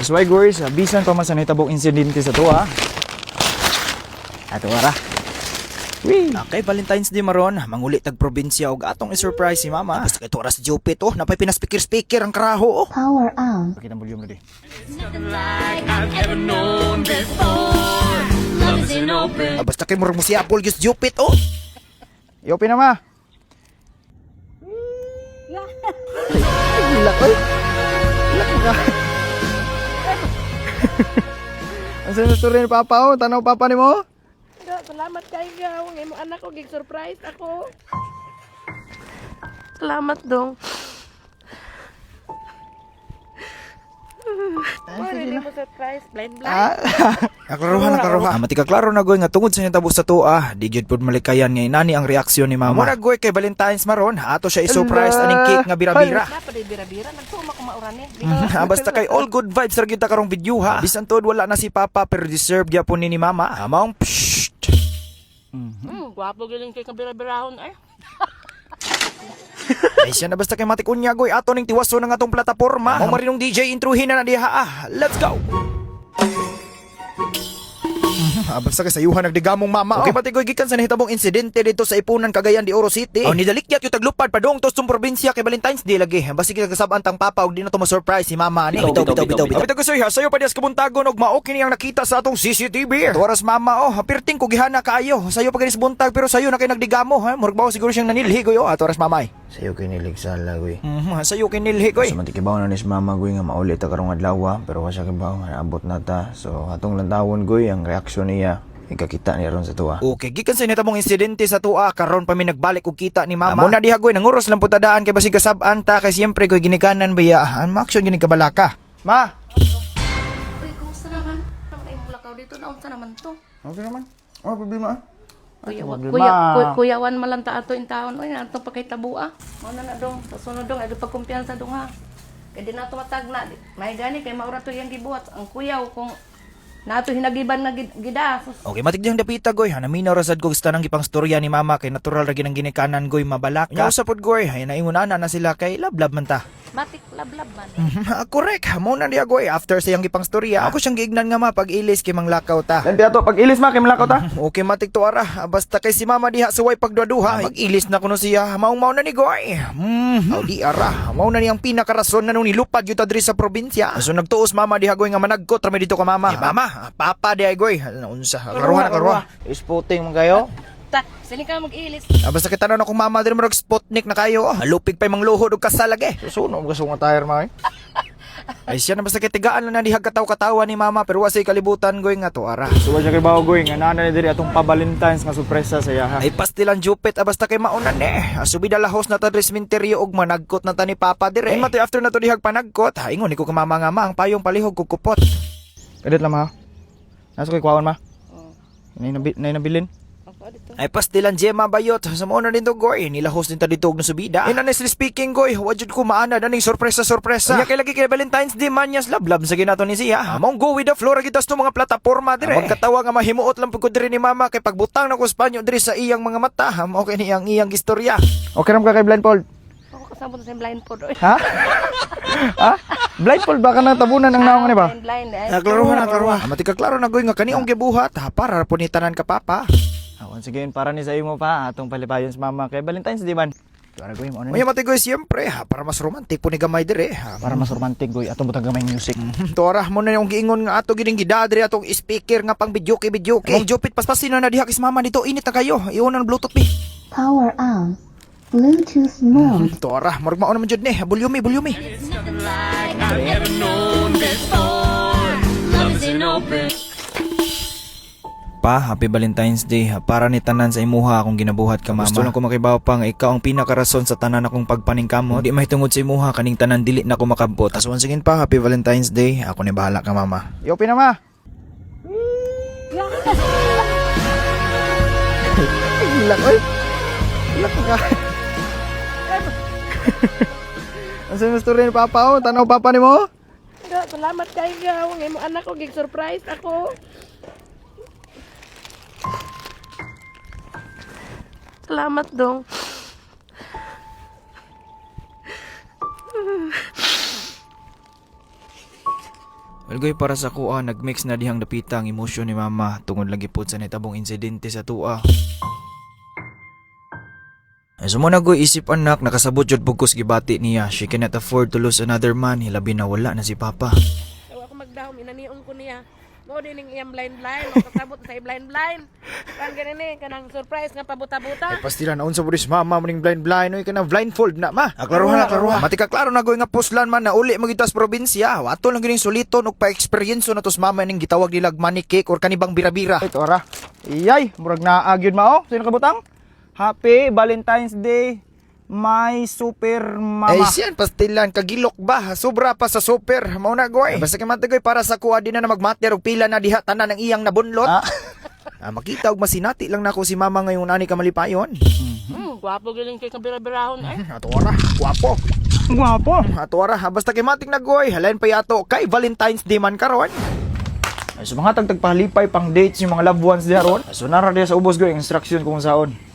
That's why guys, bisan pa man sa nahitabong insidente sa to Ato ara. Okay, Valentine's Day maron, manguli tag probinsya og atong i-surprise si mama. Basta kay oras Jupit napay pina-speaker ang karaho Power on. Pakita ang volume na di. Basta kay murag mo si Apple just Jupit Yopi na ma. Hilak oy. Hilak ka. Ang sinusuri ni Papa tanaw Papa ni mo? Salamat kayo. Ngayon mo anak ko, gig-surprise ako. Salamat dong. Hindi mo surprise, blind. Naklaruhan. Mati ka klaro na goy nga tungod sa inyong tabos sa tuwa. Di jud pud malikayan nga inani ang reaksyon ni mama. Mura goy kay Valentine's maron, ato siya i-surprise aning cake nga bira-bira. Dapat bira-bira, nagtuma ko maurani. Basta kay all good vibes ra gyud ta karong video ha. Bisan tod wala na si Papa pero deserve gyapon ni mama. Amaong Gwapo galing kay kabira-birahon ay. Ay siya na basta kay matik unya goy ato ning tiwaso ng atong plataporma. Mo marinong DJ introhin na diha Let's go. Basta kay sayuhan nagdigamong mama. Okay, pati goy gikan sa nahitabong insidente dito sa Ipunan, Cagayan de Oro City. Nidalikyat yung taglupad padong tos tung probinsya kay Valentine's Day lagi. Basta kasabaan tang papa og di na to ma-surprise si mama ni. Bitaw. Bitaw ko sayo pa dias kabuntagon og mao kini ang nakita sa atong CCTV. Tuwaras mama pirting ko gihana kaayo. Sayo pa ganis buntag pero sayo na kay nagdigamo Murag bawo siguro siyang nanilhi goy tuwaras mamay. Sayo kinilig sala goy. Sayo kinilhi goy. So matikibaw na ni mama goy nga maulit ta karong adlaw pero wa siya kibaw abot na ta. So atong lantawon goy ang reaksyon niya. Ikakita niya ron sa tuwa. Okay, gikan sa nitabong insidente sa tuwa karon pa mi nagbalik og kita ni mama. Muna diha goy nanguros lang putadaan kay basig kasab-an ta kay siyempre goy ginikanan biya. Ang action gini kabalaka. Ma. Uy, kumusta naman? Naman ay mulakaw dito na unsa naman to? Okay naman. Problema Kuyawan malanta ato in taon. Uy, nato pa kay tabua. Mao na dong, sa sunod dong ay pagkumpiyansa dong ha. Kay di na to matagna. May gani kay maura to yang gibuhat ang kuyaw kung nato hinagiban na gida. Okay, matigdang dapita goy. Hanaminaw rasad ko gusto nang gipang storya ni mama kay natural ra ginang ginikanan goy mabalak. Nya usap pod goy, ay naingunana na sila kay lablab man ta. Matik lablab man. Correct. Mo na diya goy after sa iyang gipang storya. Ako siyang giignan nga ma pag ilis kay manglakaw ta. Lan to pag ilis ma kay manglakaw ta. Okay, matik to ara. Basta kay si mama diha suway pagduduha. Pag ilis na kuno siya. Maong na ni goy. Di ara. Mao na niyang pinakarason na nung nilupad yun ta diri sa probinsya. So nagtuos mama diha goy nga managkot ra mi dito ka mama. Mama, papa di ay goy. Unsa? Karuha. Isputing man kayo. Sini ka mag-ilis. Basta kita na akong mama din marag Sputnik na kayo. Lupig pa yung luhod o kasalage. Susuno ang gasong tire mga ay siya na basta kitigaan na dihag kataw-katawa ni mama pero wasay kalibutan goy nga to ara. So siya kay bawo goy nga nana ni diri atong pa-Valentine's nga sorpresa sa iya ha. Ay pastilan Jupit basta kay maunan subida lahos na ta diri cemetery og managkot na ta ni papa dire. Ay mati after na to dihag panagkot ingon ni ko ka mama nga ma ang payong palihog kog kupot. Kadit lang ma. Nasa koy kwawan ma. Nay nabilin. Ay pastilan Gemma bayot sa mo na din to goy nilahos din ta dito og nasubida. And honestly speaking goy wajud ko maana daning sorpresa. Nya kay lagi kay Valentine's Day manyas lablab sa ginato ni siya. Among go with the flow gitas to mga plataporma dire. Magkatawa nga mahimuot lang pud ko diri ni mama kay pagbutang na ko Espanyo diri sa iyang mga mata. Okay ni iyang istorya. Okay ram ka kay blindfold. Ako kasama sa blindfold. Ha? Ha? Blindfold ba ka nang tabunan ng naong ni ba? Blind. Naklaruhan. Mati ka klaro na goy nga kaniong gibuhat para po ni tanan ka papa. Once again, para ni sa imo pa atong palipayon sa mama kay Valentine's Day man. Para goy mo ano. May matigoy siyempre para mas romantic po ni gamay dire. Para mas romantic goy atong butang gamay music. Tora mo na yung giingon nga ato gining gidadre atong speaker nga pang videoke. Ang Jupit paspasin na diha kis mama dito init na kayo. Iunan Bluetooth mi. Power on. Bluetooth mode. Tora, murag mao naman jud ni. Volume. Pa, happy Valentine's Day. Para ni tanan sa imuha akong ginabuhat ka mama. Gusto lang ko makibaw pa nga ikaw ang pinakarason sa tanan akong pagpaningkamot. Di mahitungod sa imuha kaning tanan dili na ko makabot. As once again pa, happy Valentine's Day. Ako ni bahala ka mama. Yopi na ma. Hilak oy. Hilak ka. Ang sinusturya ni papa tanaw papa ni mo? Salamat kayo. Ngayon mo anak ko gig-surprise ako. Salamat dong. Algoy para sa kuha, nagmix na dihang napita ang emosyon ni mama tungod lagi po sa nitabong insidente sa tua. Ay sumuna goy isip anak, nakasabot jud bugkos gibati niya. She cannot afford to lose another man, hilabi na wala na si papa. Tawa ako magdahom, inaniong ko niya. Mo din yung iyang blind-blind, o kasabot sa blind-blind. Kan ganun eh, kanang surprise nga pabuta-buta. Pastila naon sa budis mama muning blind oy kana blindfold na ma. Aklaruha. Mati ka klaro na goy nga puslan man na uli magitas probinsya. Wato lang gining suliton ug pa-experience na tos mama ning gitawag nilag money cake or kanibang bira-bira. Ito ara. Iyay, murag naa gyud mao. Sino kabutang? Happy Valentine's Day. My super mama. Ay siyan, pastilan, kagilok ba? Sobra pa sa super. Mao na goy. Basta kay matagoy para sa kuha din na magmater og pila na diha tanan ng iyang nabunlot. Makita og masinati lang nako si mama ngayon ani ka malipayon. Gwapo galing kay kabira-birahon eh. Ato ara, guwapo. Guwapo. Ato ara, basta kay matik na goy. Halain pa yato kay Valentine's Day man karon. Ay, so mga tagtagpahalipay pang dates yung mga loved ones diha ron. So nara diha sa ubos goy instruction kung saon.